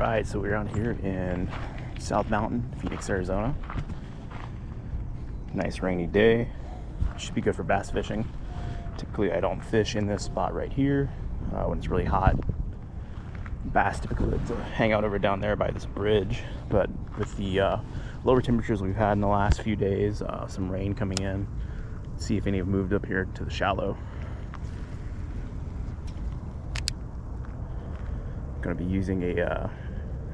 right, so we're out here in South Mountain, Phoenix, Arizona. Nice rainy day. Should be good for bass fishing. Typically I don't fish in this spot right here when it's really hot. Bass typically like to hang out over down there by this bridge, but with the lower temperatures we've had in the last few days, some rain coming in, see if any have moved up here to the shallow. Going to be using a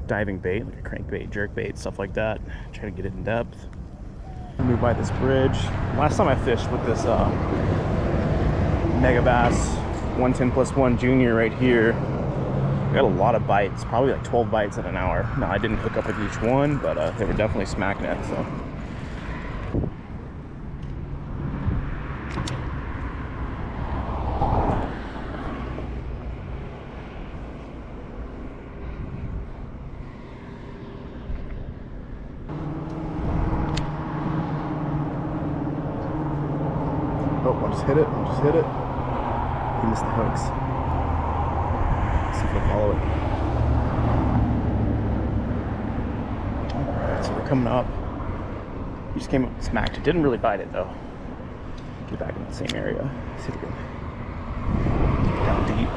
diving bait, like a crankbait, jerkbait, stuff like that. Try to get it in depth. Move by this bridge. Last time I fished with this Mega Bass 110+1 Junior right here, I got a lot of bites, probably like 12 bites in an hour. Now I didn't hook up with each one, but they were definitely smacking it. So. Oh, I'll just hit it. He missed the hooks. Let's see if he'll follow it. Alright, so we're coming up. He just came up and smacked it. Didn't really bite it though. Get back in the same area. See if we can get down deep.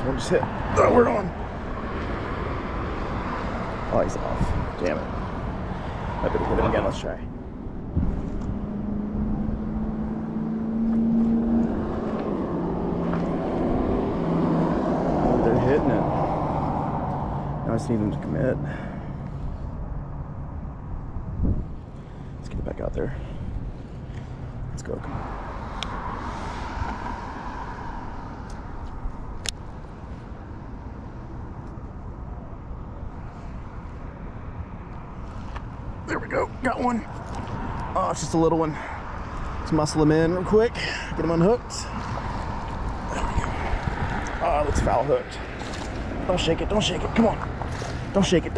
One just hit. Oh, we're on. Oh, he's off. Damn it. I better hit him again. Let's try. Oh, they're hitting it. Now I just need them to commit. Let's get it back out there. Let's go. Come on. There we go, got one. Oh, it's just a little one. Let's muscle him in real quick, get him unhooked. There we go. Oh, it looks foul hooked. Don't shake it, come on. Don't shake it.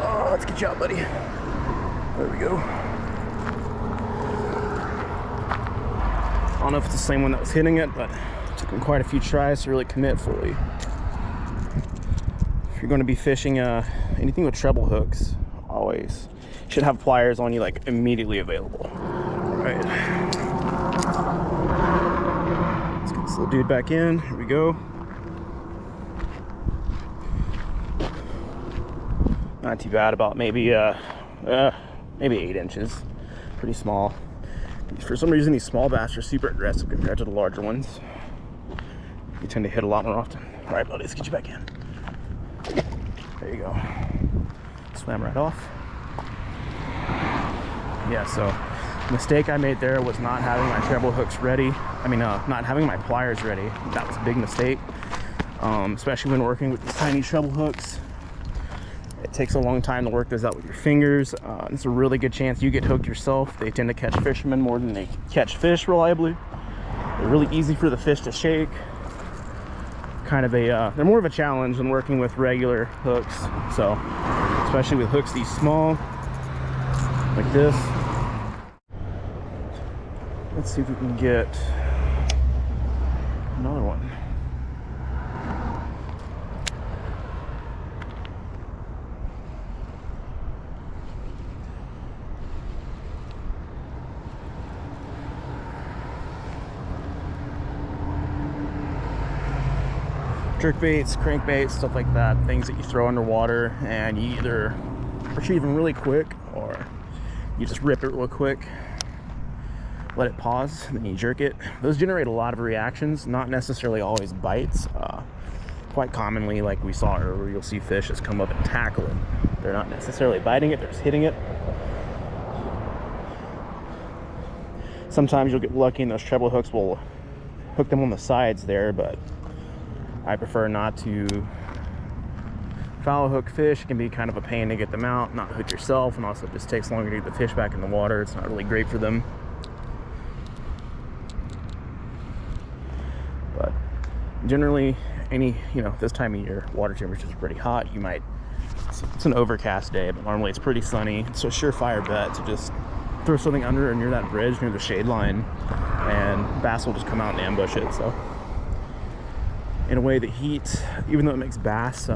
Oh, let's get you out, buddy. There we go. I don't know if it's the same one that was hitting it, but it took him quite a few tries to really commit fully. If you're going to be fishing anything with treble hooks, always should have pliers on you like immediately available. All right, let's get this little dude back in. Here we go. Not too bad, about maybe 8 inches. Pretty small. For some reason these small bass are super aggressive compared to the larger ones. You tend to hit a lot more often. All right, buddy, let's get you back in. There you go. Swam right off. Yeah, so mistake I made there was not having my treble hooks ready. Not having my pliers ready. That was a big mistake. Especially when working with these tiny treble hooks. It takes a long time to work those out with your fingers. It's a really good chance you get hooked yourself. They tend to catch fishermen more than they catch fish reliably. They're really easy for the fish to shake. They're more of a challenge than working with regular hooks. So, especially with hooks these small, like this. Let's see if we can get another one. Jerk baits, crankbaits, stuff like that, things that you throw underwater and you either retrieve them really quick or you just rip it real quick, let it pause, then you jerk it. Those generate a lot of reactions, not necessarily always bites. Quite commonly, like we saw earlier, you'll see fish just come up and tackle it. They're not necessarily biting it, they're just hitting it. Sometimes you'll get lucky and those treble hooks will hook them on the sides there, but I prefer not to foul hook fish. It can be kind of a pain to get them out, not hook yourself, and also it just takes longer to get the fish back in the water. It's not really great for them. But Generally, this time of year, water temperature is pretty hot. It's an overcast day, but normally it's pretty sunny. So surefire bet to just throw something under or near that bridge, near the shade line, and bass will just come out and ambush it. So in a way, the heat, even though it makes bass,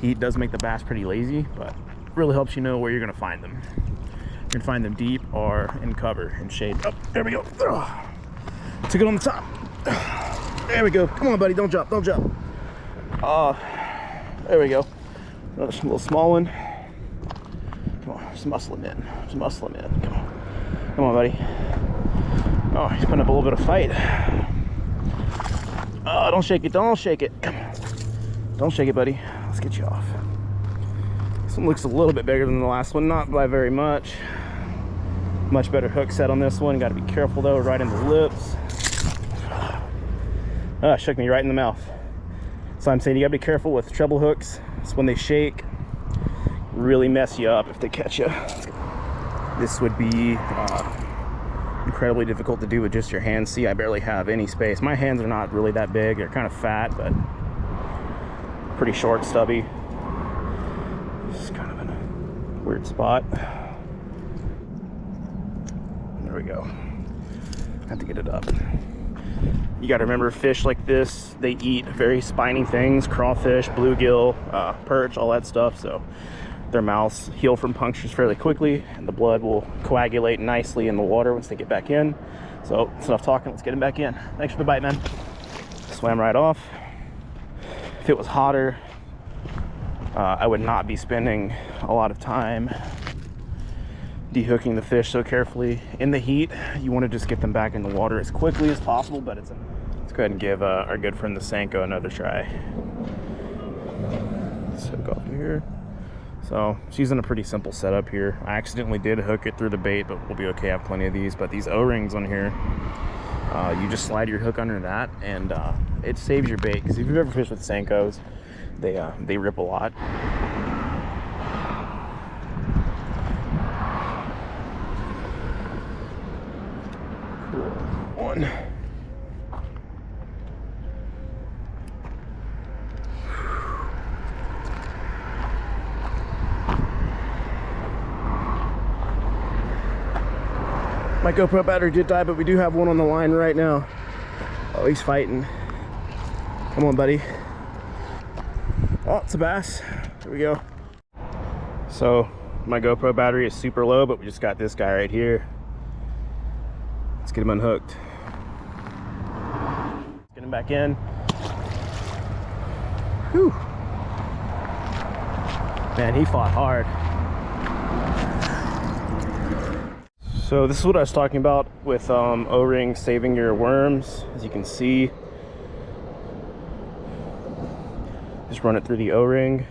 heat does make the bass pretty lazy, but really helps you know where you're gonna find them. You're gonna find them deep or in cover, in shade. Oh, there we go. Took it on the top. There we go. Come on, buddy, don't jump, don't jump. There we go. Another little small one. Come on, just muscle him in. Just muscle him in. Come on. Come on, buddy. Oh, he's putting up a little bit of fight. Oh, don't shake it, don't shake it. Come on. Don't shake it, buddy. Let's get you off. This one looks a little bit bigger than the last one, not by very much. Much better hook set on this one. Got to be careful though, right in the lips. Ah, shook me right in the mouth. So I'm saying you got to be careful with treble hooks. It's when they shake, really mess you up if they catch you. This would be incredibly difficult to do with just your hands. See, I barely have any space. My hands are not really that big. They're kind of fat, but pretty short, stubby. Just kind of in a weird spot. There we go. I have to get it up. You got to remember, fish like this, they eat very spiny things, crawfish, bluegill, perch, all that stuff. So their mouths heal from punctures fairly quickly, and the blood will coagulate nicely in the water once they get back in. So that's enough talking. Let's get them back in. Thanks for the bite, man. Swam right off. If it was hotter, I would not be spending a lot of time dehooking the fish so carefully. In the heat, you want to just get them back in the water as quickly as possible, but let's go ahead and give our good friend the Senko another try. Let's hook off here. So she's using a pretty simple setup here. I accidentally did hook it through the bait, but we'll be okay. I have plenty of these. But these O-rings on here, you just slide your hook under that, and it saves your bait. Because if you've ever fished with Senkos, they rip a lot. Cool. One. My GoPro battery did die, but we do have one on the line right now. Oh, he's fighting. Come on, buddy. Oh, it's a bass. Here we go. So my GoPro battery is super low, but we just got this guy right here. Let's get him unhooked. Get him back in. Whew. Man, he fought hard. So this is what I was talking about with O-rings saving your worms. As you can see, just run it through the O-ring.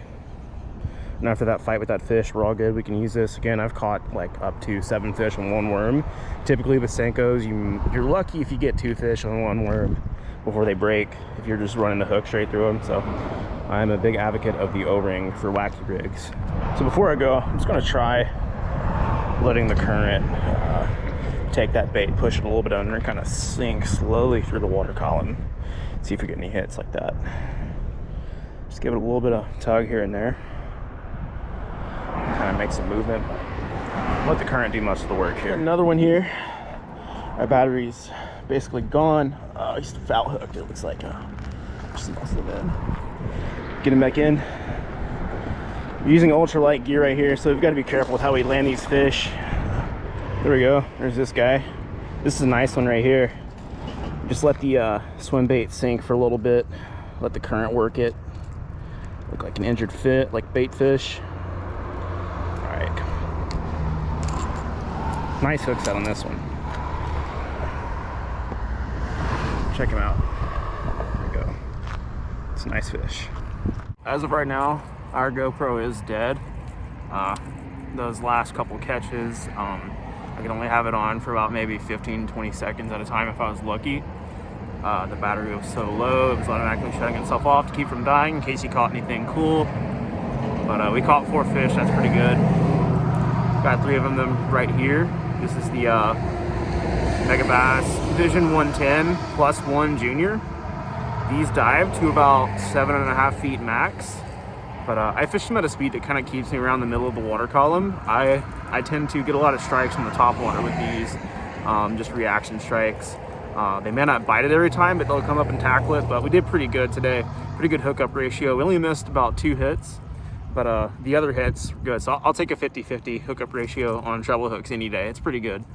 And after that fight with that fish, we're all good. We can use this. Again, I've caught like up to 7 fish on one worm. Typically with Senkos, you're lucky if you get 2 fish on one worm before they break, if you're just running the hook straight through them. So I'm a big advocate of the O-ring for wacky rigs. So before I go, I'm just gonna try letting the current take that bait, push it a little bit under, and kind of sink slowly through the water column. See if we get any hits like that. Just give it a little bit of tug here and there. Kind of make some movement. Let the current do most of the work here. Another one here. Our battery's basically gone. He's foul hooked, it looks like. Just muscle him in. Get him back in. We're using ultralight gear right here, so we've got to be careful with how we land these fish. There we go. There's this guy. This is a nice one right here. Just let the swim bait sink for a little bit. Let the current work it. Look like an injured fit, like bait fish. All right. Nice hook set on this one. Check him out. There we go. It's a nice fish. As of right now, our GoPro is dead. Those last couple catches, I can only have it on for about maybe 15-20 seconds at a time if I was lucky. The battery was so low, it was automatically shutting itself off to keep from dying in case you caught anything cool. But we caught 4 fish, that's pretty good. Got 3 of them right here. This is the Mega Bass Vision 110 plus 1 Junior. These dive to about 7.5 feet max, but I fish them at a speed that kind of keeps me around the middle of the water column. I tend to get a lot of strikes from the top water with these, just reaction strikes. They may not bite it every time, but they'll come up and tackle it. But we did pretty good today. Pretty good hookup ratio. We only missed about 2 hits, but the other hits were good. So I'll take a 50-50 hookup ratio on treble hooks any day. It's pretty good.